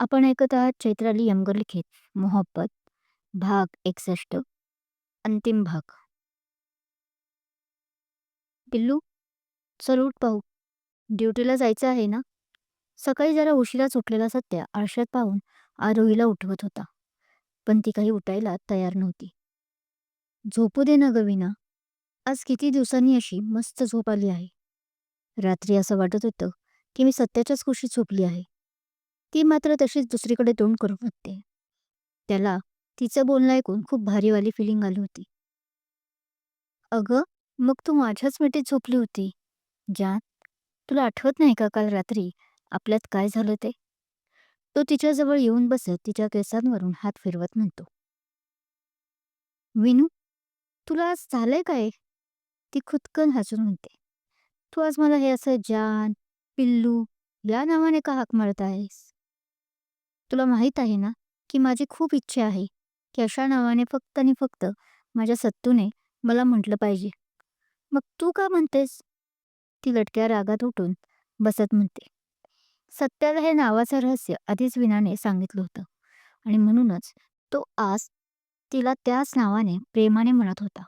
आपण ऐकत आहात चैत्राली यमगर लिखित मोहब्बत भाग 61 अंतिम भाग. पिल्लू, चल उठ पाहू. ड्युटीला जायचं आहे ना? सकाळी जरा उशिराच उठलेला सत्या आरशात पाहून आरोहीला उठवत होता. पण ती काही उठायला तयार नव्हती. झोपू दे ना गं. आज किती दिवसांनी अशी मस्त झोप आली आहे. रात्री असं वाटत होतं की मी सत्याच्याच कुशीत झोपली आहे. ती मात्र तशीच दुसरीकडे तोंड करून बघते. त्याला तिचं बोलणं ऐकून खूप भारीवाली फिलिंग आली होती. अगं, मग तू माझ्याच मिठीत झोपली होती. जान, तुला आठवत नाही का काल रात्री आपल्यात काय झालं ते? तो तिच्याजवळ येऊन बसत तिच्या केसांवरून हात फिरवत म्हणतो. विनू, तुला आज झालंय काय? ती खुदकन हसून म्हणते. तू आज मला हे असं जान, पिल्लू या नावाने का हाक मारत आहेस? तुला माहित आहे ना की माझी खूप इच्छा आहे की अशा नावाने फक्त आणि फक्त माझ्या सत्तूने मला म्हटलं पाहिजे. मग तू का म्हणतेस? ती लटक्या रागात उठून बसत म्हणते. सत्याला हे नावाचं रहस्य आधीच विनाने सांगितलं होतं आणि म्हणूनच तो आज तिला त्याच नावाने प्रेमाने म्हणत होता.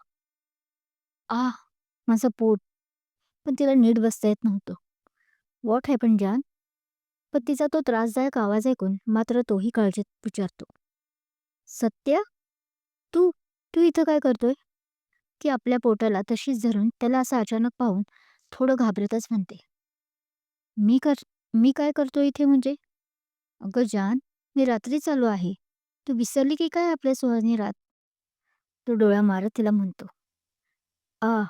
आह, माझं पोट. पण तिला नीट बसता येत नव्हतं. व्हॉट हॅपन जान? पण तिचा तो त्रासदायक आवाज ऐकून मात्र तोही काळजीत विचारतो. सत्या, तू तू इथं काय करतोय? ती आपल्या पोटाला तशीच धरून त्याला असं अचानक पाहून थोडं घाबरतच म्हणते. मी कर मी काय करतो इथे म्हणजे? अगं जान, मी रात्रीच आलो आहे. तू विसरली की काय आपल्या सुहानी रात? तो डोळा मारत तिला म्हणतो. आह,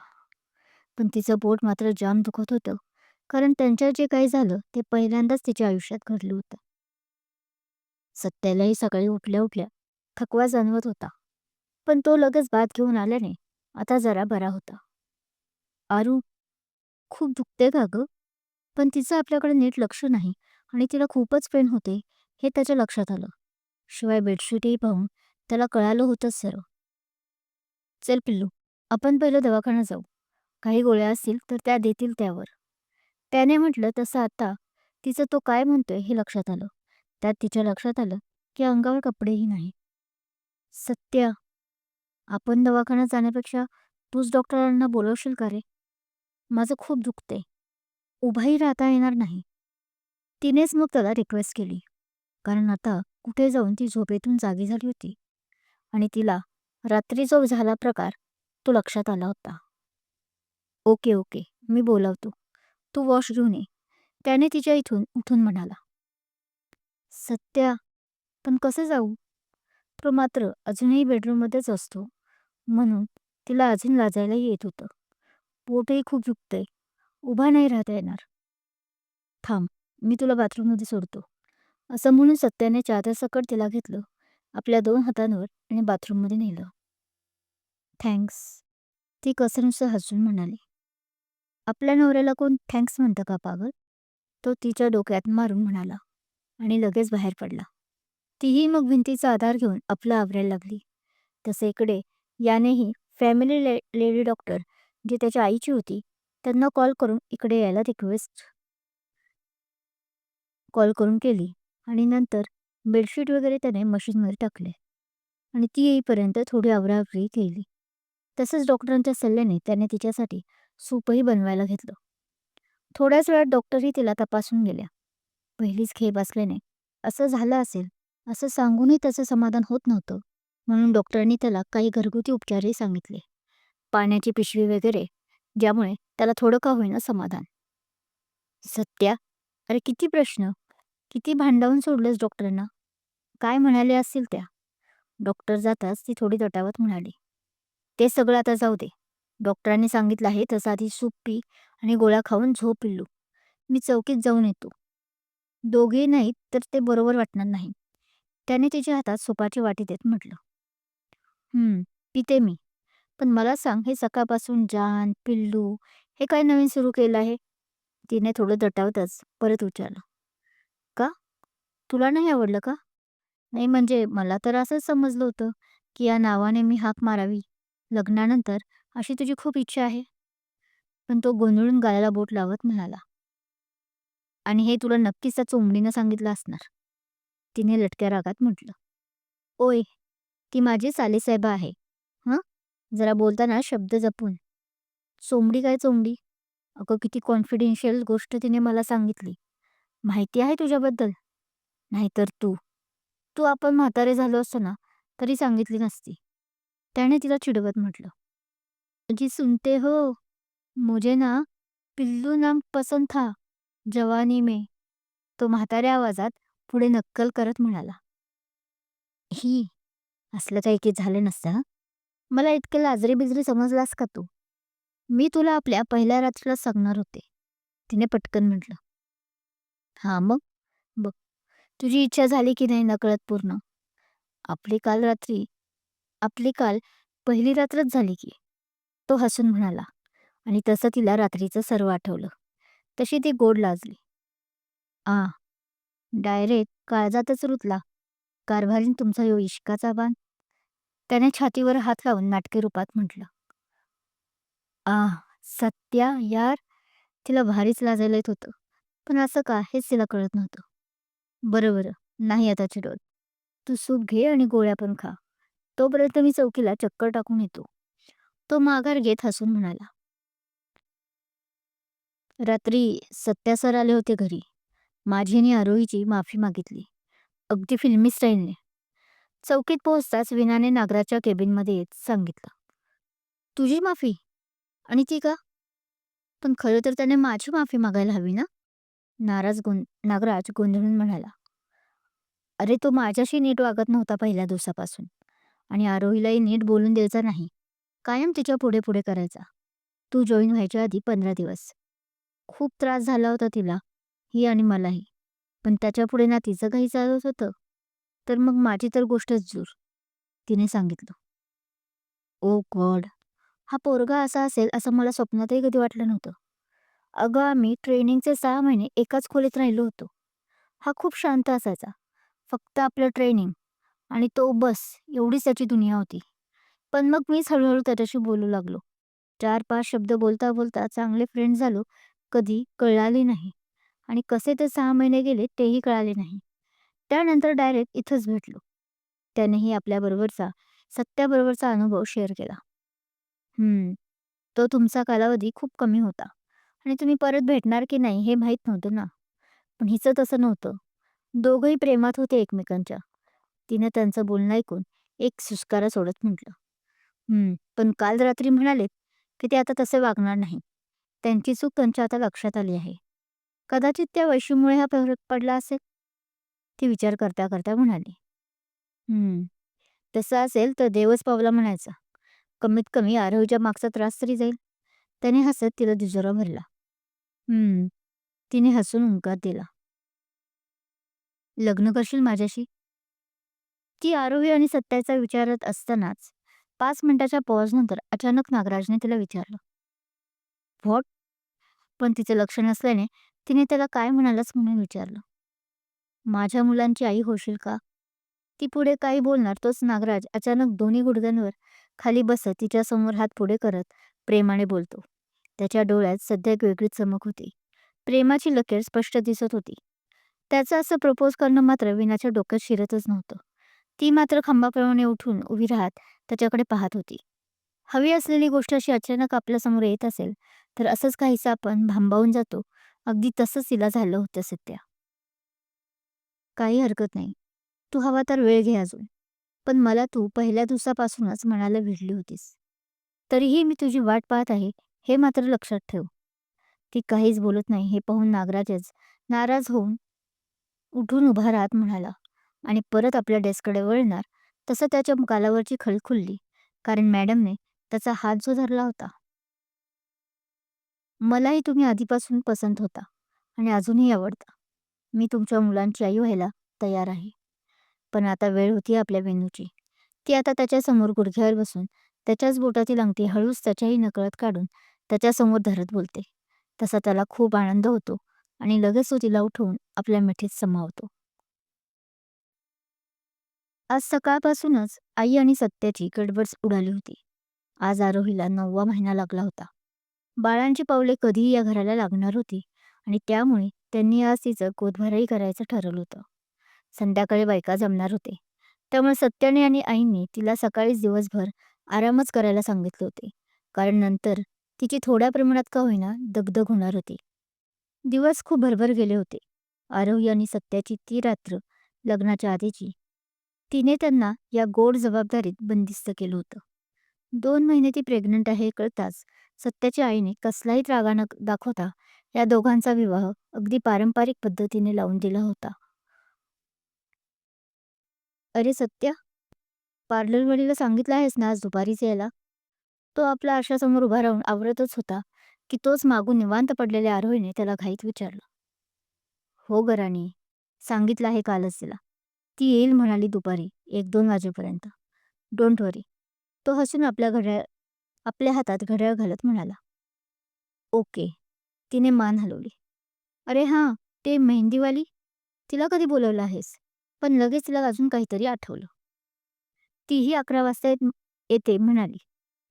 पण तिचं पोट मात्र जाम दुखत होतं. कारण त्यांच्यात जे काही झालं ते पहिल्यांदाच तिच्या आयुष्यात घडलं होतं. सत्यालाही सकाळी उठल्या उठल्या थकवा जाणवत होता. पण तो लगेच बाथ घेऊन आल्याने आता जरा बरा होता. आरू, खूप दुखते का गं? पण तिचं आपल्याकडे नीट लक्ष नाही आणि तिला खूपच पेन होते हे त्याच्या लक्षात आलं. शिवाय बेडशीटही पाहून त्याला कळालं होतंच सर्व. चल पिल्लू, आपण पहिलं दवाखान्यात जाऊ. काही गोळ्या असतील तर त्या देतील त्यावर. त्याने म्हटलं तसं आता तिचं तो काय म्हणतोय हे लक्षात आलं. त्यात तिच्या लक्षात आलं की अंगावर कपडेही नाही. सत्या, आपण दवाखान्यात जाण्यापेक्षा तूच डॉक्टरांना बोलवशील का रे? माझं खूप दुखतंय. उभाही राहता येणार नाही. तिनेच मग त्याला रिक्वेस्ट केली. कारण आता कुठे जाऊन ती झोपेतून जागी झाली होती आणि तिला रात्री जो झाला प्रकार तो लक्षात आला होता. ओके ओके, मी बोलावतो. तू वॉश घेऊन ये. त्याने तिच्या इथून उठून म्हणाला. सत्या, पण कसं जाऊ? तो मात्र अजूनही बेडरूममध्येच असतो म्हणून तिला अजून लाजायलाही येत होतं. पोटही खूप दुखतंय. उभा नाही राहता येणार. थांब, मी तुला बाथरूममध्ये सोडतो. असं म्हणून सत्याने चादरसकट तिला घेतलं आपल्या 2 हातांवर आणि बाथरूममध्ये नेलं. थँक्स, ती कसरनुसं हसून म्हणाली. आपल्या नवऱ्याला कोण थँक्स म्हणतं का पागल? तो तिच्या डोक्यात मारून म्हणाला आणि लगेच बाहेर पडला. तीही मग भिंतीचा आधार घेऊन आपलं आवरायला लागली. तसे इकडे यानेही फॅमिली लेडी डॉक्टर जी त्याच्या आईची होती त्यांना इकडे यायला रिक्वेस्ट कॉल करून केली आणि नंतर बेडशीट वगैरे त्याने मशीनमध्ये टाकले आणि ती येईपर्यंत थोडी आवराआवरी केली. तसंच डॉक्टरांच्या सल्ल्याने त्याने तिच्यासाठी सूपही बनवायला घेतलं. थोड्याच वेळात डॉक्टरही तिला तपासून गेल्या. पहिलीच खेप असल्याने असं झालं असेल असं सांगूनही त्याचं समाधान होत नव्हतं. म्हणून डॉक्टरांनी त्याला काही घरगुती उपचारही सांगितले. पाण्याची पिशवी वगैरे, ज्यामुळे त्याला थोडं का होईना समाधान. सत्या, अरे किती प्रश्न, किती भांडावून सोडलेस डॉक्टरांना. काय म्हणाले असतील त्या? डॉक्टर जाताच ती थोडी दटावत म्हणाली. ते सगळं आता जाऊ दे. डॉक्टरांनी सांगितलं आहे तसं आधी सूप पी आणि गोळ्या खाऊन झोप पिल्लू. मी चौकीत जाऊन येतो. दोघेही नाहीत तर ते बरोबर वाटणार नाही. त्याने तिच्या हातात सुपाची वाटी देत म्हटलं. पिते मी. पण मला सांग, हे सकाळपासून जान, पिल्लू हे काय नवीन सुरू केलं आहे? तिने थोडं दटावतच परत विचारलं. का? तुला नाही आवडलं का? नाही म्हणजे मला तर असंच समजलं होतं की या नावाने मी हाक मारावी. लग्नानंतर अशी तुझी खूप इच्छा आहे. पण तो गोंधळून गालाला बोट लावत म्हणाला. आणि हे तुला नक्कीच त्या चोंबडीनं सांगितलं असणार. तिने लटक्या रागात म्हटलं. "ओय, ती माझी सालीसाहेबा आहे. हं, जरा बोलताना शब्द जपून." "चोंबडी काय चोंबडी? अगं किती कॉन्फिडेन्शियल गोष्ट तिने मला सांगितली. माहिती आहे तुझ्याबद्दल. नाहीतर तू तू आपण म्हातारे झालो असतो ना, तरी सांगितली नसती." त्याने तिला चिडवत म्हटलं. "जी सुनते हो, मुझे ना पिल्लू नाम पसंद था, जवानी में." तो म्हाताऱ्या आवाजात पुढे नक्कल करत म्हणाला. "ही, असलं काही की झालं नसतं हं. मला इतके लाजरी-बिजरी समजलास का तू? मी तुला आपल्या पहिल्या रात्रीला सांगणार होते." तिने पटकन म्हटलं. "हां मग? बघ, तुझी इच्छा झाली की नाही नकळत पूर्ण. आपली काल रात्री आपली काल पहिली रात्रच झाली की." तो हसून म्हणाला आणि तसं तिला रात्रीचं सर्व आठवलं. तशी ती गोड लाजली. "आ, डायरेक्ट काळजातच रुतला. कारभारीन तुमचा ह्यो इश्काचा बाण." त्याने छातीवर हात लावून नाटकी रूपात म्हटलं. "आह, सत्या यार." तिला भारीच लाजायला येत होतं. पण असं का हेच तिला कळत नव्हतं. "बरं बरं, नाही आता चिडवत. तू सूप घे आणि गोळ्या पण खा. तोपर्यंत मी चौकीला चक्कर टाकून येतो." तो माघार घेत हसून म्हणाला. रात्री सत्या सर आले होते घरी. माझी आणि आरोहीची माफी मागितली. अगदी फिल्मी स्टाईलने. चौकीत पोहोचताच विनाने नागराजच्या केबिनमध्ये येत सांगितलं. "तुझी माफी? आणि ती का? पण खरं तर त्याने माझी माफी मागायला हवी ना?" नागराज गोंधळून म्हणाला. "अरे तो माझ्याशी नीट वागत नव्हता पहिल्या दिवसापासून. आणि आरोहीलाही नीट बोलून द्यायचा नाही. कायम तिच्या पुढे पुढे करायचा. तू जॉईन व्हायच्या आधी 15 दिवस. खूप त्रास झाला होता तिला, ही आणि मलाही. पण त्याच्यापुढे ना तिचं काही चालत होतं, तर मग माझी तर गोष्टच दूर." तिने सांगितलं. "ओ गॉड! हा पोरगा असा असेल असं मला स्वप्नातही कधी वाटलं नव्हतं. अगं आम्ही ट्रेनिंगचे 6 महिने एकाच खोलीत राहिलो होतो. हा खूप शांत असायचा. फक्त आपलं ट्रेनिंग आणि तो बस एवढीच त्याची दुनिया होती. पण मग मीच हळूहळू त्याच्याशी बोलू लागलो. 4-5 शब्द बोलता बोलता चांगले फ्रेंड झालो. कधी कळाले नाही. आणि कसे ते 6 महिने गेले तेही कळाले नाही. त्यानंतर डायरेक्ट इथंच भेटलो." त्यानेही आपल्याबरोबरचा सत्याबरोबरचा अनुभव शेअर केला. तो तुमचा कालावधी खूप कमी होता आणि तुम्ही परत भेटणार की नाही हे माहीत नव्हतं ना. पण हिचं तसं नव्हतं. दोघंही प्रेमात होते एकमेकांच्या." तिने त्यांचं बोलणं ऐकून एक सुस्कारा सोडत म्हटलं. पण काल रात्री म्हणालेत की ते आता तसे वागणार नाही. त्यांची चूक त्यांच्या आता लक्षात आली आहे. कदाचित त्या वैशीमुळे हा फरक पडला असेल." ती विचार करता करता म्हणाली. "हं, तसं असेल तर देवच पावला म्हणायचा. कमीत कमी आरोहीच्या मागचा त्रास तरी जाईल." त्याने हसत तिला दुजोरा भरला. "हं." तिने हसून हुंकार दिला. "लग्न करशील माझ्याशी?" ती आरोही आणि सत्याचा विचारत असतानाच 5 मिनिटाच्या पॉजनंतर अचानक नागराजने तिला विचारलं. "व्हॉट?" पण तिचं लक्ष नसल्याने तिने त्याला काय म्हणालास म्हणून विचारलं. "माझ्या मुलांची आई होशील का?" ती पुढे काही बोलणार तोच नागराज अचानक दोन्ही गुडघ्यांवर खाली बसत तिच्यासमोर हात पुढे करत प्रेमाने बोलतो. त्याच्या डोळ्यात सध्या एक वेगळीच चमक होती. प्रेमाची लकीर स्पष्ट दिसत होती. त्याचं असं प्रपोज करणं मात्र विनाच्या डोक्यात शिरतच नव्हतं. ती मात्र खंबाप्रमाणे उठून उभी राहत त्याच्याकडे पाहत होती. हवी असलेली गोष्ट अशी अचानक आपल्यासमोर येत असेल तर असंच काहीसं आपण भांबावून जातो. अगदी तसंच तिला झालं होतं सध्या. "काही हरकत नाही. तू हवा तर वेळ घे अजून. पण मला तू पहिल्या दिवसापासूनच मनाला भिडली होतीस. तरीही मी तुझी वाट पाहत आहे हे मात्र लक्षात ठेव." ती काहीच बोलत नाही हे पाहून नागराजच नाराज होऊन उठून उभा राहत म्हणाला आणि परत आपल्या डेस्ककडे वळणार तसं त्याच्या गालावरची खळ खुलली. कारण मॅडमने त्याचा हात जो धरला होता. "मलाही तुम्ही आधीपासून पसंत होता आणि अजूनही आवडता. मी तुमच्या मुलांची आई व्हायला तयार आहे. पण आता वेळ होती आपल्या वेणूची." ती आता त्याच्यासमोर गुडघ्यावर बसून त्याच्याच बोटातील अंगठी हळूच त्याच्याही नकळत काढून त्याच्यासमोर धरत बोलते. तसा त्याला खूप आनंद होतो आणि लगेच तो तिला उठवून आपल्या मिठीत समावतो. आज सकाळपासूनच आई आणि सत्याची गडबड उडाली होती. आज आरोहीला 9वा महिना लागला होता. बाळांची पावले कधीही या घराला लागणार होती आणि त्यामुळे त्यांनी आज तिचं गोदभराई करायचं ठरवलं होतं. संध्याकाळी बायका जमणार होते. त्यामुळे सत्याने आणि आईंनी तिला सकाळीच दिवसभर आरामच करायला सांगितले होते. कारण नंतर तिची थोड्या प्रमाणात का होईना दगदग होणार होती. दिवस खूप भरभर गेले होते. आरोही आणि सत्याची ती रात्र लग्नाच्या आधीची. तिने त्यांना या गोड जबाबदारीत बंदिस्त केलं होतं. 2 महिने ती प्रेग्नंट आहे हे कळताच सत्याच्या आईने कसलाही त्रागा न दाखवता या दोघांचा विवाह अगदी पारंपरिक पद्धतीने लावून दिला होता. "अरे सत्या, पार्लरवालीला सांगितलं आहेस ना आज दुपारीच यायला?" तो आपल्या आरशासमोर उभा राहून आवरतच होता, की तोच मागून निवांत पडलेल्या आरोहीने त्याला घाईत विचारलं. "हो ग राणी, सांगितलं आहे कालच तिला. ती येईल म्हणाली दुपारी 1-2 वाजेपर्यंत. डोंट वरी." तो हसून आपल्या हातात घड्याळ घालत म्हणाला. "ओके." तिने मान हलवली. "अरे हां, ते मेहंदीवाली, तिला कधी बोलवलं आहेस?" पण लगेच तिला अजून काहीतरी आठवलं. "तीही 11 वाजता येते म्हणाली.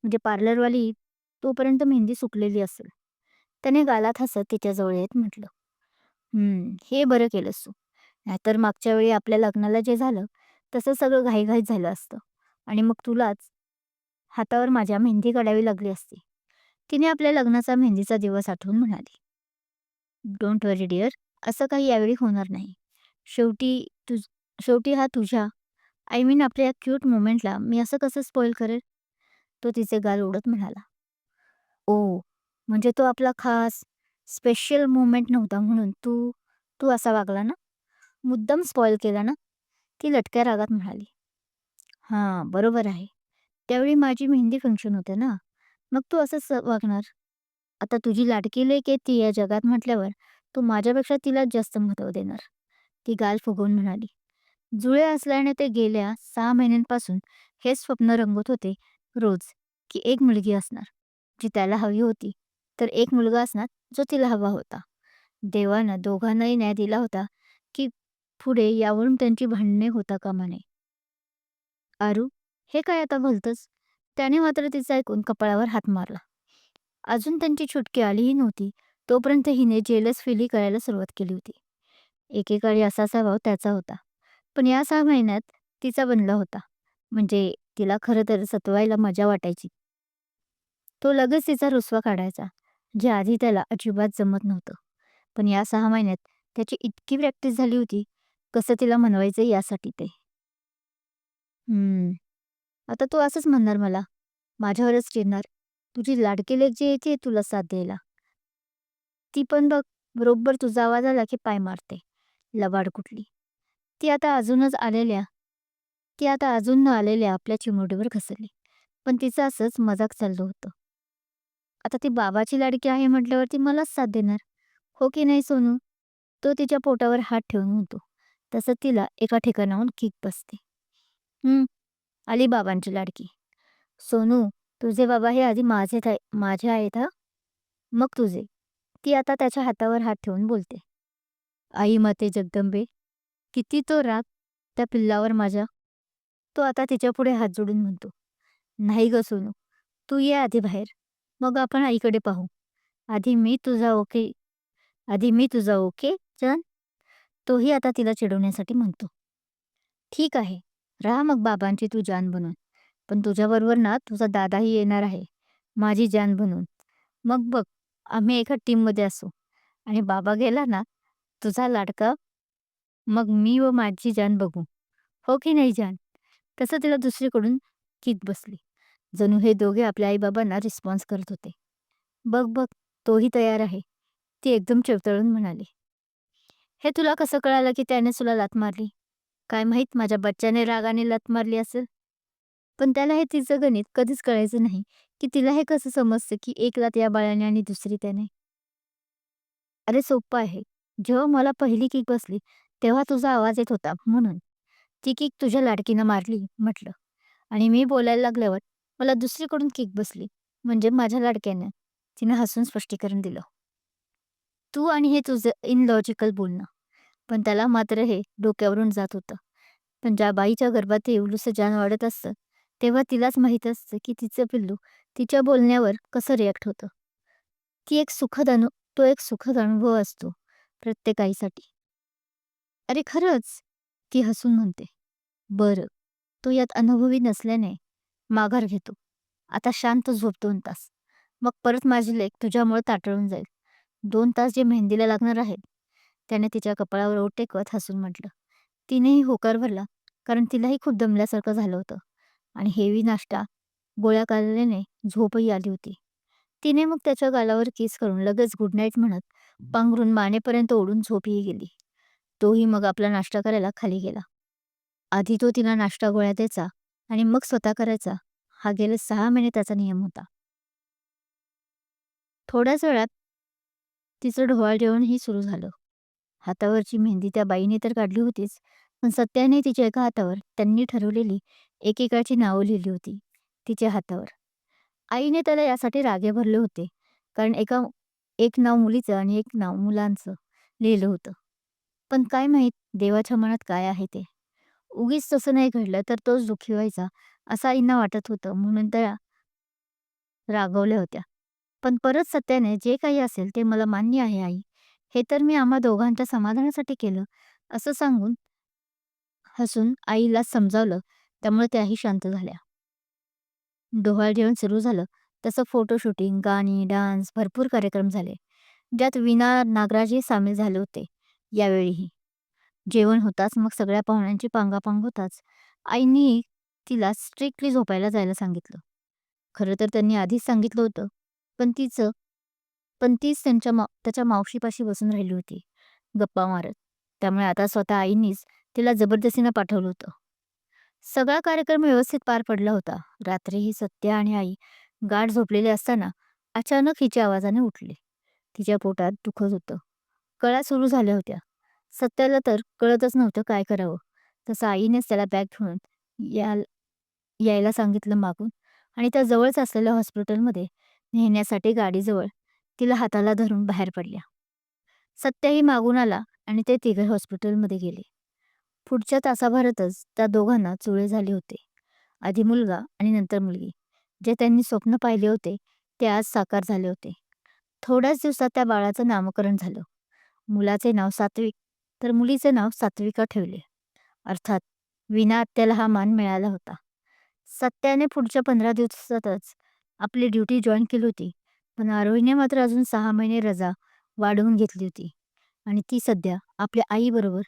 म्हणजे पार्लरवाली तोपर्यंत मेहंदी सुकलेली असेल." त्याने गालात हसत तिच्याजवळ येत म्हटलं. हे बरं केलंस तू. नाहीतर मागच्या वेळी आपल्या लग्नाला जे झालं, तसं सगळं घाईघाईत झालं असतं आणि मग तुलाच हातावर माझ्या मेहंदी काढावी लागली असती." तिने आपल्या लग्नाचा मेहंदीचा दिवस आठवून म्हणाली. "डोंट वरी डिअर, असं काही यावेळी होणार नाही. शेवटी तुझ शेवटी हा तुझ्या आय मीन आपल्या या क्यूट मोमेंटला मी असं कसं स्पॉईल करेल?" तो तिचे गाल ओढत म्हणाला. "ओह, म्हणजे तो आपला खास, स्पेशल मोमेंट नव्हता म्हणून तू तू असा वागला ना? मुद्दाम स्पॉईल केला ना?" ती लटक्या रागात म्हणाली. "हां, बरोबर आहे. त्यावेळी माझी मेहंदी फंक्शन होते ना. मग तू असंच वागणार. आता तुझी लाडकी लेक आहे ती या जगात म्हटल्यावर तू माझ्यापेक्षा तिलाच जास्त महत्त्व देणार." ती गाल फुगवून म्हणाली. जुळे असल्याने ते गेल्या 6 महिन्यांपासून हेच स्वप्न रंगत होते रोज, की एक मुलगी असणार, जी त्याला हवी होती, तर एक मुलगा असणार, जो तिला हवा होता. देवानं दोघांनाही न्याय दिला होता, की पुढे यावरून त्यांची भांडणे होता कामा नये. "आरू, हे काय आता भलतंच?" त्याने मात्र तिचं ऐकून कपाळावर हात मारला. अजून त्यांची छुटकी आलीही नव्हती, तोपर्यंत हिने जेलस फिली करायला सुरुवात केली होती. एकेकाळी असा स्वभाव त्याचा होता. पण या 6 महिन्यात तिचा बनला होता. म्हणजे तिला खरं तर सतवायला मजा वाटायची. तो लगेच तिचा रुसवा काढायचा, जे आधी त्याला अजिबात जमत नव्हतं. पण या 6 महिन्यात त्याची इतकी प्रॅक्टिस झाली होती, कसं तिला मनवायचं यासाठी ते. "हं, आता तू असंच म्हणणार मला, माझ्यावरच चिडणार. तुझी लाडकी लेक जी येते तुला साथ द्यायला. ती पण बघ, बरोबर तुझा आवाज आला की पाय मारते. लबाड कुठली. ती आता अजूनच आलेल्या ती आता अजून न आलेल्या आपल्या चिमुरडीवर घसरली. पण तिचं असंच मजाक चाललं होतं. आता ती बाबाची लाडकी आहे म्हटल्यावर ती मलाच साथ देणार. हो की नाही सोनू?" तो तिच्या पोटावर हात ठेवून म्हणतो. तसं तिला एका ठिकाणाहून किक बसते. "हं, आली बाबांची लाडकी. सोनू, तुझे बाबा हे आधी माझे आहेत हां, मग तुझे." ती आता त्याच्या हातावर हात ठेवून बोलते. "आई माते जगदंबे, किती तो राग त्या पिल्लावर माझ्या." तो आता तिच्यापुढे हात जोडून म्हणतो. "नाही गं सोनू, तू ये आधी बाहेर. मग आपण आईकडे पाहू. आधी मी तुझा ओके आधी मी तुझा ओके, जान?" तोही आता तिला चिडवण्यासाठी म्हणतो. "ठीक आहे, राहा मग बाबांची तू जान बनून. पण तुझ्याबरोबर ना तुझा दादाही येणार आहे, माझी जान बनून. मग बघ, आम्ही एका टीममध्ये असू आणि बाबा गेला ना, तुझा लाडका, मग मी व माझी जान बघू. हो की नाही जान?" तसं तिला दुसरीकडून किक बसली. जणू हे दोघे आपल्या आईबाबांना रिस्पॉन्स करत होते. "बघ बघ, तोही तयार आहे." ती एकदम चिवतळून म्हणाली. "हे तुला कसं कळालं की त्याने तुला लाथ मारली?" "काय माहीत माझ्या बच्च्याने रागाने लाथ मारली असेल." पण त्याला हे तिचं गणित कधीच कळायचं नाही, की तिला हे कसं समजतं की एक लाथ या बाळाने आणि दुसरी त्याने. "अरे सोप्पं आहे. जेव्हा मला पहिली किक बसली, तेव्हा तुझा आवाज येत होता म्हणून. ती किक तुझ्या लाडकीनं मारली," म्हटलं. "आणि मी बोलायला लागल्यावर मला दुसरीकडून किक बसली, म्हणजे माझ्या लाडक्यानं." तिनं हसून स्पष्टीकरण दिलं. "तू आणि हे तुझं इनलॉजिकल बोलणं." पण त्याला मात्र हे डोक्यावरून जात होतं. पण ज्या बाईच्या गर्भात ते एवढुसं जान वाढत असतं, तेव्हा तिलाच माहीत असतं की तिचं पिल्लू तिच्या बोलण्यावर कसं रिॲक्ट होतं. ती एक सुखद अनु तो एक सुखद अनुभव असतो प्रत्येक आईसाठी. अरे खरंच, ती हसून म्हणते, "बरं, तो यात अनुभवी नसल्याने माघार घेतो. आता शांत झोप 2 तास. मग परत माझी लेक तुझ्यामुळे ताटळून जाईल. 2 तास जे मेहंदीला लागणार आहेत." त्याने तिच्या कपाळावर ओठ टेकवत हसून म्हटलं. तिनेही होकार भरला, कारण तिलाही खूप दमल्यासारखं झालं होतं आणि हेवी नाश्ता, गोळ्या खाल्ल्याने झोपही आली होती. तिने मग त्याच्या गालावर किस करून लगेच गुड नाईट म्हणत पांघरून मानेपर्यंत ओढून झोपही गेली. तोही मग आपला नाश्ता करायला खाली गेला. आधी तो तिला नाश्ता गोळ्या द्यायचा आणि मग स्वतः करायचा. हा गेले 6 महिने त्याचा नियम होता. थोड्याच वेळात तिचं ढोवाळ जेवणही सुरू झालं. हातावरची मेहंदी त्या बाईने तर काढली होतीच, पण सत्याने तिच्या एका हातावर त्यांनी ठरवलेली एकेकाची नावं लिहिली होती तिच्या हातावर. आईने त्याला यासाठी रागे भरले होते, कारण एक नाव मुलीचं आणि एक नाव मुलांचं लिहिलं होतं. पण काय माहीत देवाच्या मनात काय आहे ते. उगीच तसं नाही घडलं तर तोच दुःखी व्हायचा, असं आईंना वाटत होतं, म्हणून त्या रागवल्या होत्या. पण परत सत्याने जे काही असेल ते मला मान्य आहे आई. हे तर मी आम्हा दोघांच्या समाधानासाठी केलं, असं सांगून हसून आईला समजावलं. त्यामुळे त्याही शांत झाल्या. डोहाळे जेवण सुरू झालं तसं फोटो शूटिंग, गाणी, डान्स भरपूर कार्यक्रम झाले, ज्यात वीणा नागराजही सामील झाले होते. यावेळीही जेवण होताच, मग सगळ्या पाहुण्यांची पांगापांग होताच आईंनी तिला स्ट्रिक्टली झोपायला जायला सांगितलं. खरं तर त्यांनी आधीच सांगितलं होतं, पण तीच त्याच्या मावशीपाशी बसून राहिली होती, गप्पा मारत. त्यामुळे आता स्वतः आईंनीच तिला जबरदस्तीनं पाठवलं होतं. सगळा कार्यक्रम व्यवस्थित पार पडला होता. रात्रीही सत्या आणि आई गाढ झोपलेले असताना अचानक हिच्या आवाजाने उठले. तिच्या पोटात दुखत होतं. कळा सुरू झाल्या होत्या. सत्याला तर कळतच नव्हतं काय करावं. तसं आईनेच त्याला बॅग घेऊन या यायला सांगितलं मागून आणि त्या जवळच असलेल्या हॉस्पिटलमध्ये नेण्यासाठी गाडीजवळ तिला हाताला धरून बाहेर पडल्या. सत्याही मागून आला आणि ते तिघे हॉस्पिटलमध्ये गेले. पुढच्या तासाभरातच त्या दोघांना चुळे झाले होते. आधी मुलगा आणि नंतर मुलगी. जे त्यांनी स्वप्न पाहिले होते ते आज साकार झाले होते. थोड्याच दिवसात त्या बाळाचं नामकरण झालं. मुलाचे नाव सात्विक तर मुलीचे नाव सात्विका ठेवले. अर्थात विना आत्याला हा मान मिळाला होता. सत्याने पुढच्या 15 दिवसातच आपली ड्युटी जॉईन केली होती, पण आरोहीने मात्र अजून 6 महिने रजा वाढवून घेतली होती आणि ती सध्या आपल्या आईबरोबर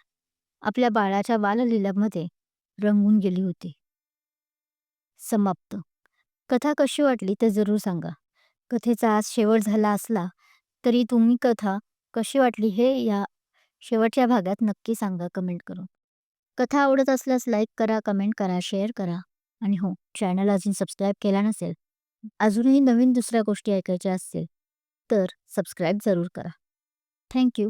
आपल्या बाळाच्या बाललीलामध्ये रंगून गेली होती. समाप्त. कथा कशी वाटली ते जरूर सांगा. कथेचा आज शेवट झाला असला तरी तुम्ही कथा कशी वाटली हे या शेवटच्या भागात नक्की सांगा कमेंट करून. कथा आवडत असल्यास लाईक करा, कमेंट करा, शेअर करा आणि हो, चॅनल अजून सबस्क्राईब केला नसेल, अजूनही नवीन दुसऱ्या गोष्टी ऐकायच्या असतील तर सबस्क्राईब जरूर करा. Thank you.